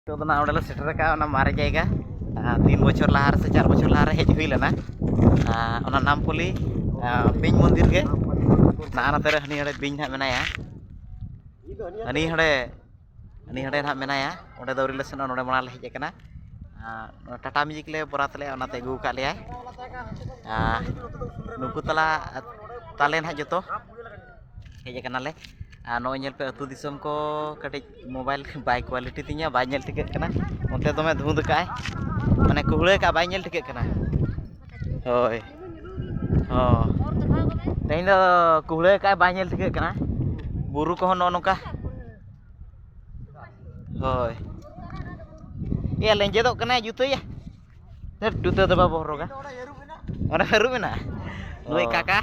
तो ना उड़े सेटर का मारे जाएगा 3 बछर लहार से 4 बछर लहार हेज हुई लेना नामपली बिंज मंदिर के नाते हनी हड़े बिंज ना मेनाया हनी हड़े ना मेनाया उड़े दौरी ले सेना नोड़े मणा ले हेज टाटा म्यूजिक ले बरात ले अगू का लिया नुकु तला ताले ना जो हेजना ले नोल पे अतु दिसम को कटिज मोबाइल बाय क्वालिटी तीन बाय टिके उनते दमे धुंद का माने कुहड़े का बाय टिके होय हाँ तेज कुहड़े का बाय टिके बुरु को नौका होय ये लेंजेद जुतया जुता तो बाबू हरगा हरू में नुई काका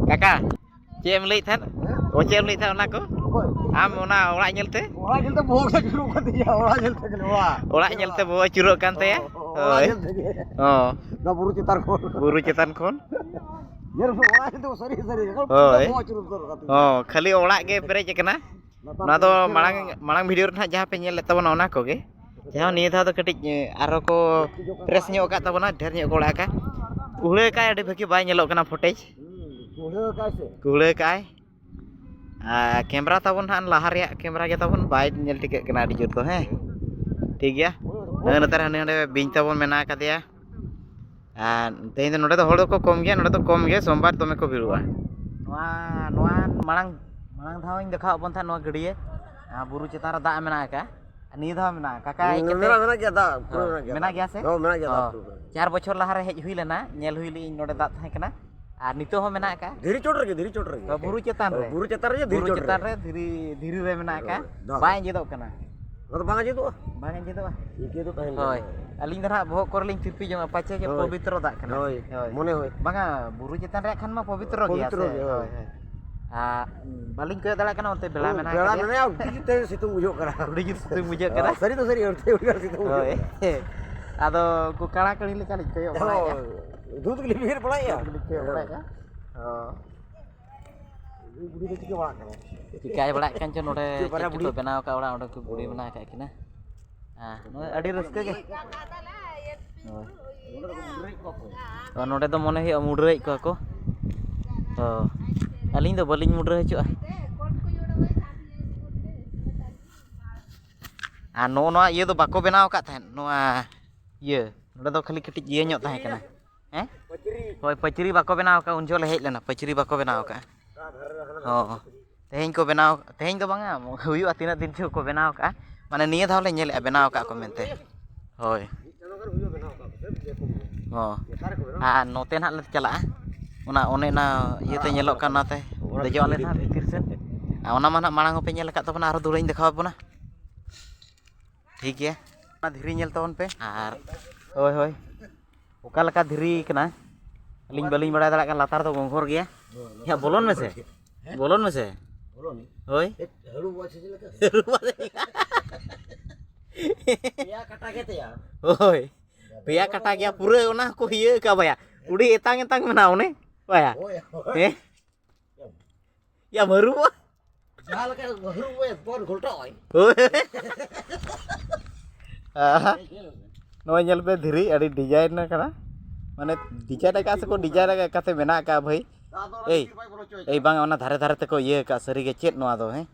काका चेम लई था ओ चेम लई था को आम ओड़ा ñelte बोग चुरो kan dia ओड़ा ñelte बोग चुरो kan te होय ना बुरु चेतान खोन यार ओड़ा तो सरी होय खाली ओड़ा गे पेरेज कना ना तो मांग वीडियो रे जहां पे ñel लेता बना को गे जहां निये था तो कटिज आरो को प्रेस ñो का तबना ढेर ñो ओड़ा का कुहड़े का अडी भकी बाय ñेलो कना फुटेज कुहड़े का कैमरा तबन हाँ लहार कैमरा के तबन बाय टिके अड़ी जोर तो हैं ठीक गया नतर हाँ हाँ बिंज तबन मेना कदिया तेज नोड़े को कम गया नोड़े तो कम गया सोमवार दमे को भिड़ुआ मांग धाव देखा बन था गड़िए बुरु चेतान दा मेना का निये धाव मेना काका मेना गया से 4 बछर लहार हेज हुई लेना नेल हुई ली नोड़े दा थाहे कना और नितो हो मेना का धीरी चोट रे बुरु चेतान रे धीरी रे मेना का बाय जेदो कना और बांगा जेदो होय अलिंग दरा भोग कर लिंग तिरपी जो पाचे के पवित्र दा कना होय मने होय बांगा बुरु चेतान रे खान मा पवित्र गया से होय बालिंग के दड़ा कना ओते बेला मेना उडी सितुंग बुझो करा सरी तो सरी ओते उडी सितुंग होय आदो को काड़ा कड़ी लेका लिख कयो दूध के लिए पड़ा या हां बुढ़ी के चिके बड़ा करे चिकाय बड़ा कान च नोडे चिके बनाव का ओड़ा ओडे को बुढ़ी बना का किना हां अडी रस्के के तो नोडे तो मने हे मुडरे को तो अलिंग दो बलिंग मुडरे हचुआ नो नो ये तो बाको बनाव का था नो ये नोडे तो खाली कटिज ये ᱧᱚᱜ ताहे कना हैं होय पचरी बाको बनाव का उन जोले हेज लेना पचरी बाको बनाव का हां तेहें को बनाव तेहें दो बांगा हुयुआ तीना दिन से को बनाव का माने निये धाव ले नेले बनाव का को मेनते होय हां नोते ना ले चला ओना ओने ना ये ते नेलो का नाते देजो ले ना भीतर से ओना मा ना मांग पे नेल का तबना आरो दुरैन देखाव बना ठीक है ना धीरी नेल तबन पे आर होय होय ओका लका धीरी कना अलिंग बलिंग बड़ा दड़ा का लातार तो गोंघोर गया या बोलन में से होय हरु बाछे लका पिया कटा के ते यार होय पिया कटा गया पूरे ओना को ये का भया उड़ी एतांग मना ओने भया ए या मरु जहां लका हरु वे बोन घोलटा होय नोय नेल पे धीरी अड़ी डिजाइन कना माने डिजाइन का से को डिजाइन का से मेना का भाई ए बांग ओना धारे धारे ते को ये का सरी के चेत नोआ दो हैं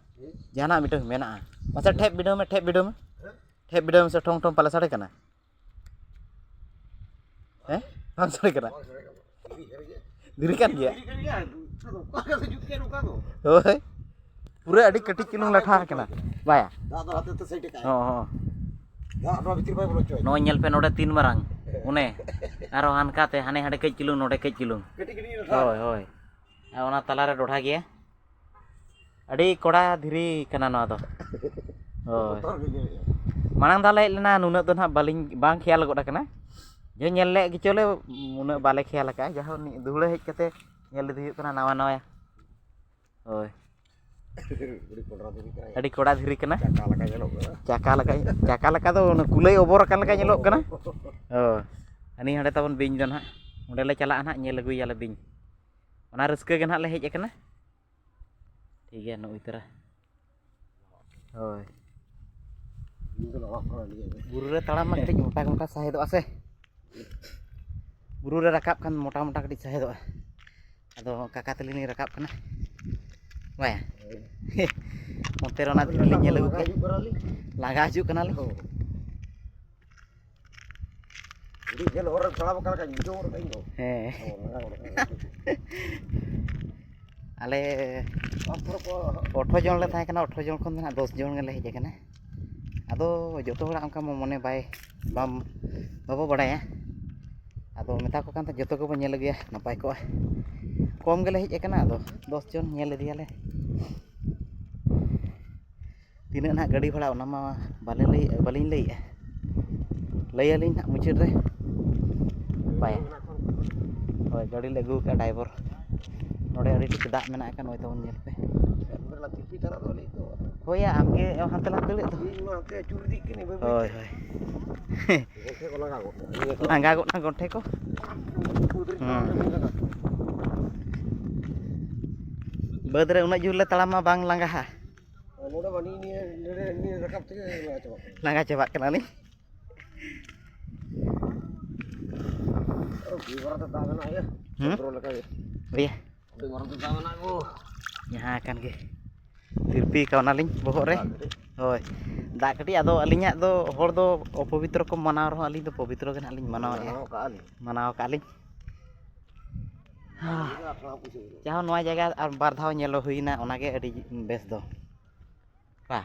जाना मिटो मेना मसे ठेप बिडो में से ठोंग ठोंग पाले साड़े कना हैं हम साड़े कना धीरी कान गया ओए पूरे अड़ी कटी किलो लठा कना बाया दादो हाथे ते सेट का हां नो नेल पे नोडे 3 मारंग उने आरो हानकाते हाने हाडे कई किलो नोडे कई किलो होय होय ओना तला रे डोढा गया अड़ी कोड़ा धीरी कना नो दो होय मांग दाले लेना नुना तो ना बालिंग बांग ख्याल गोडा कना जे नेल ले गिचोले उना बाले ख्याल का जहां दुहड़े हेज कते नेल दि कना नावा नया होय अड़ी कोड़ा धीरी कना चाका लका तो कुलई ओबर कान लका ñeलोग कना ओ अनि हडे तबन बिंज दो ना ओंडे ले चला ना ñel अगुया ले बिंज ओना रस्के के ना ले हेज कना ठीक है नो इतरा होय Buru re talam mak katik moटा sahih doa se. Buru re rakap kan moटा katik sahih doa. Ado kakak teli ni rakap kana. Wah ya. Monte rona teli nyel agu ke. Laga haju kana li. Jadi nyel orang talam kala kan jujur orang kain. Ale 18 জন le tahe kana 18 জন khon na 10 জন gele heje kana. Ado joto hora onka mone bay bam babo badaya. Ado meta ko kan ta joto ko nyel agu ya napai ko. Kom gele heje kana ado 10 জন nyel idiale. Tina na gadi bhada ona ma balin lay. Lay alin na muchid re. Bay. Oi gadi lagu ka driver. Node adi tik dak mena kan oi tawon nyel pe. Oh ya, amge hantelan tele tu. Hoi hoi. Langga ko na gonte ko. Badre una jule talama bang langga ha. Langga coba kena ni. Iya. यहाँ kan ke tirpi ka onaling bohok re hoi dak kati ado alinya do hor do opavitro ko manaw ro ali do pavitro kan aling manaw ka aling jahon noa jaga ar bar dhaw nyelo huina onage adi bes do ba